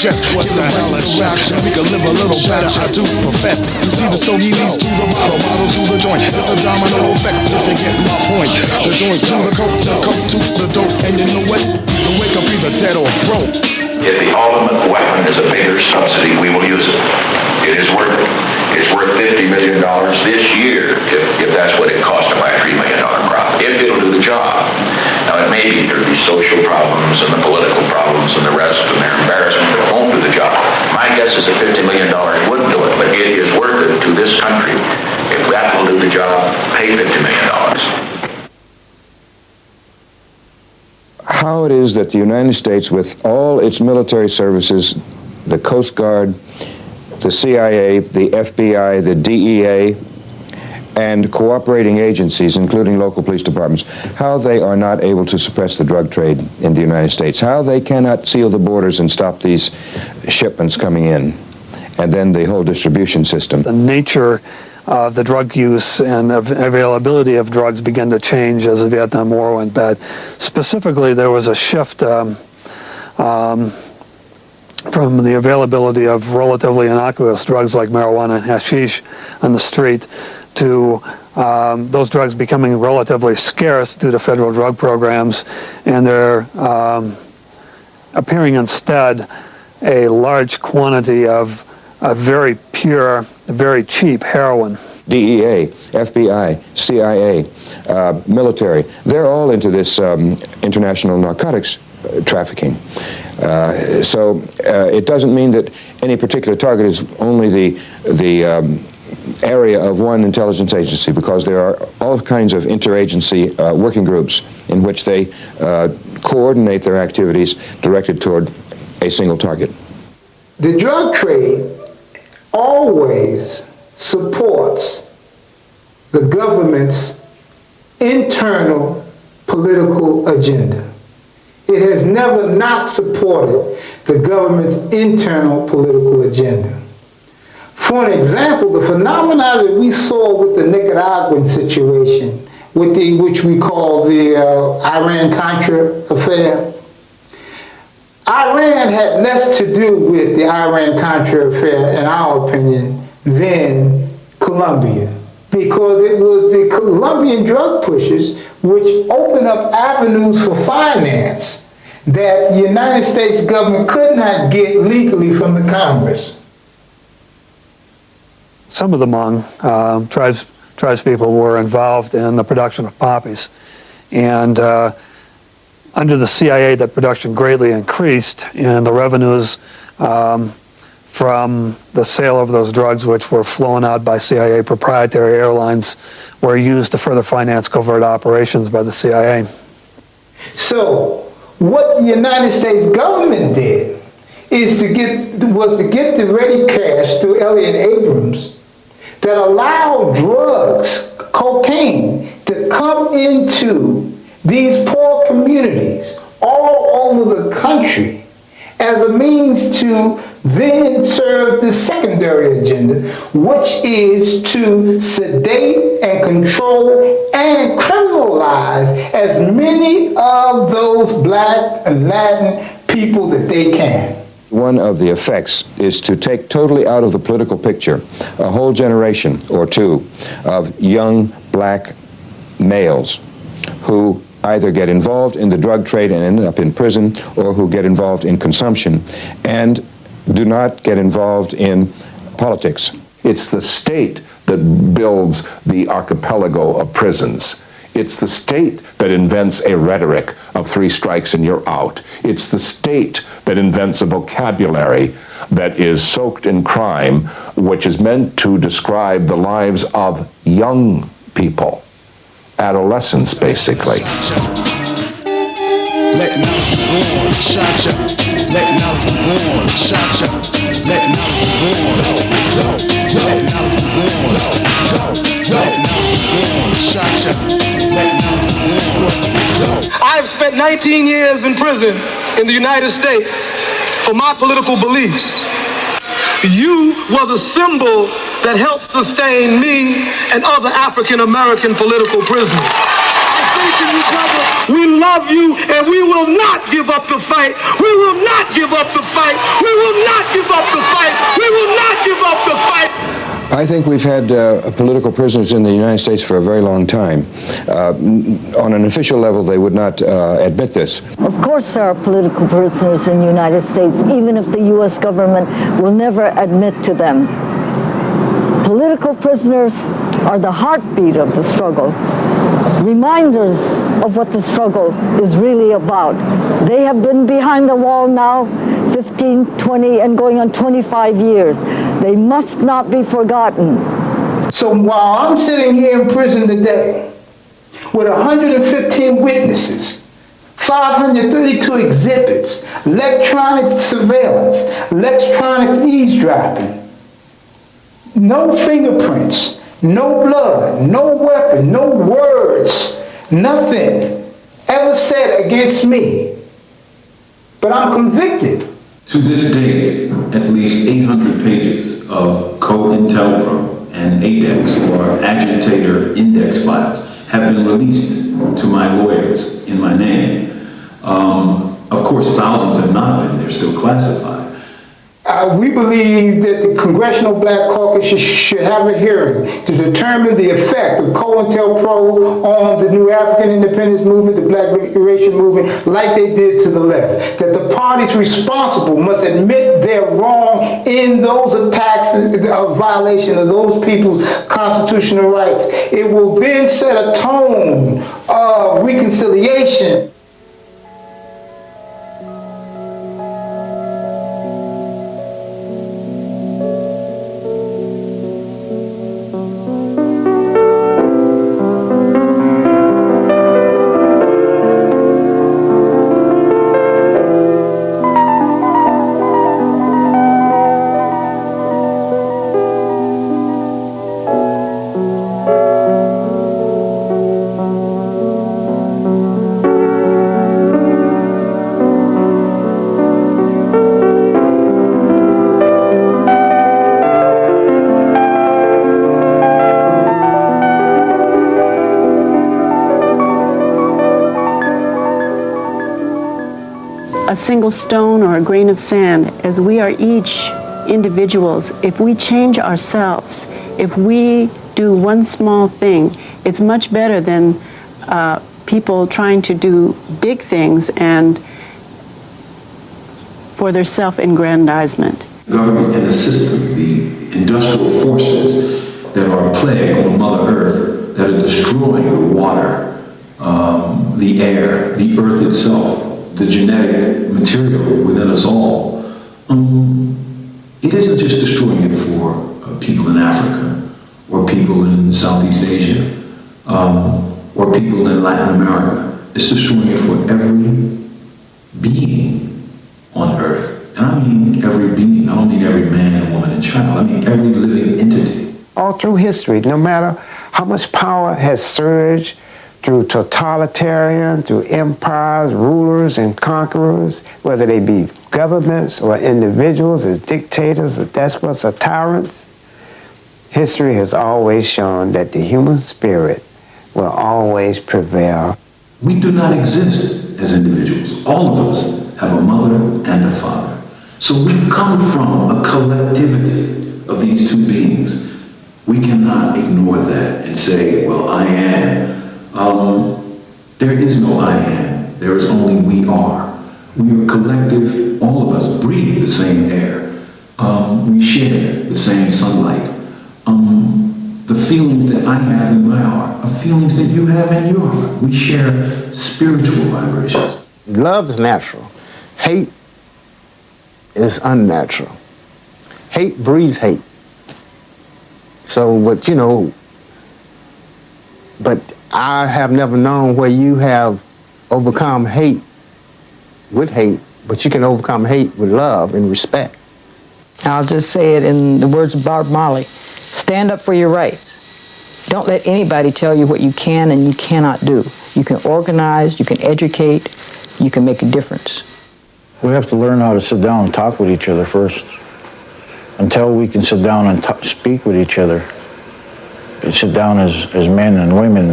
digest. What the hell is stress? We can live a little better, I do profess. To see the stogie leads to the bottle to the joint. It's a domino effect, if you get my point. The joint to the coke to the dope. And you know what? The wake up either dead or broke. If the ultimate weapon is a bigger subsidy, we will use it. It is worth it. It's worth $50 million this year, if that's what it costs to buy a $3 million crop, if it'll do the job. Now, it may be there'll be social problems and the political problems and the rest, and their embarrassment that won't do the job. My guess is that $50 million wouldn't do it, but it is worth it to this country. If that will do the job, pay $50 million. How it is that the United States, with all its military services, the Coast Guard, the CIA, the FBI, the DEA, and cooperating agencies, including local police departments, how they are not able to suppress the drug trade in the United States, how they cannot seal the borders and stop these shipments coming in, and then the whole distribution system. The nature of the drug use and availability of drugs began to change as the Vietnam War went bad. Specifically, there was a shift from the availability of relatively innocuous drugs like marijuana and hashish on the street to those drugs becoming relatively scarce due to federal drug programs, and there appearing instead a large quantity of very pure, very cheap heroin. DEA, FBI, CIA, military, they're all into this international narcotics trafficking. So it doesn't mean that any particular target is only the area of one intelligence agency, because there are all kinds of interagency working groups in which they coordinate their activities directed toward a single target. The drug trade always supports the government's internal political agenda. It has never not supported the government's internal political agenda. For an example, the phenomena that we saw with the Nicaraguan situation, which we call the Iran-Contra affair, Iran had less to do with the Iran-Contra affair, in our opinion, than Colombia, because it was the Colombian drug pushers which opened up avenues for finance that the United States government could not get legally from the Congress. Some of the Hmong tribespeople were involved in the production of poppies, and under the CIA, that production greatly increased, and the revenues from the sale of those drugs, which were flown out by CIA proprietary airlines, were used to further finance covert operations by the CIA. So, what the United States government did was to get the ready cash through Elliott Abrams that allowed drugs, cocaine, to come into these poor communities all over the country as a means to then serve the secondary agenda, which is to sedate and control and criminalize as many of those black and Latin people that they can. One of the effects is to take totally out of the political picture a whole generation or two of young black males who either get involved in the drug trade and end up in prison, or who get involved in consumption and do not get involved in politics. It's the state that builds the archipelago of prisons. It's the state that invents a rhetoric of 3 strikes and you're out. It's the state that invents a vocabulary that is soaked in crime, which is meant to describe the lives of young people, adolescents, basically. Let knowledge be born, shot ya. Let knowledge be born, shot ya. Let knowledge be born, let knowledge be born, let knowledge be born, shot ya. Let knowledge be born. I have spent 19 years in prison in the United States for my political beliefs. You were the symbol that helped sustain me and other African American political prisoners. I say to you, brother, we love you and we will not give up the fight. We will not give up the fight. We will give up the fight. We will not give up the fight. I think we've had political prisoners in the United States for a very long time. On an official level, they would not admit this. Of course there are political prisoners in the United States, even if the U.S. government will never admit to them. Political prisoners are the heartbeat of the struggle, reminders of what the struggle is really about. They have been behind the wall now 15, 20, and going on 25 years. They must not be forgotten. So while I'm sitting here in prison today with 115 witnesses, 532 exhibits, electronic surveillance, electronic eavesdropping, no fingerprints, no blood, no weapon, no words, nothing ever said against me, but I'm convicted. To this date, at least 800 pages of COINTELPRO and ADEX, or agitator index files, have been released to my lawyers in my name. Of course, thousands have not been. They're still classified. We believe that the Congressional Black Caucus should have a hearing to determine the effect of COINTELPRO on the new African independence movement, the Black liberation movement, like they did to the left. That the parties responsible must admit they're wrong in those attacks of violation of those people's constitutional rights. It will then set a tone of reconciliation. A single stone or a grain of sand, as we are each individuals, if we change ourselves, if we do one small thing, it's much better than people trying to do big things and for their self-aggrandizement. Government and the system, the industrial forces that are a plague on Mother Earth, that are destroying the water, the air, the earth itself, the genetic material within us all, it isn't just destroying it for people in Africa, or people in Southeast Asia, or people in Latin America. It's destroying it for every being on Earth. And I mean every being. I don't mean every man, woman, and child. I mean every living entity. All through history, no matter how much power has surged, through totalitarian, through empires, rulers, and conquerors, whether they be governments or individuals as dictators or despots or tyrants, history has always shown that the human spirit will always prevail. We do not exist as individuals. All of us have a mother and a father. So we come from a collectivity of these two beings. We cannot ignore that and say, well, I am. There is no I am. There is only we are. We are collective. All of us breathe the same air. We share the same sunlight. The feelings that I have in my heart are feelings that you have in your heart. We share spiritual vibrations. Love is natural. Hate is unnatural. Hate breeds hate. So, but I have never known where you have overcome hate with hate, but you can overcome hate with love and respect. I'll just say it in the words of Bob Marley. Stand up for your rights. Don't let anybody tell you what you can and you cannot do. You can organize, you can educate, you can make a difference. We have to learn how to sit down and talk with each other first. Until we can sit down and speak with each other, sit down as men and women,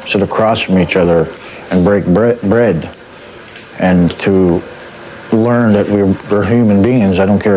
sit across from each other and break bread, and to learn that we're human beings. I don't care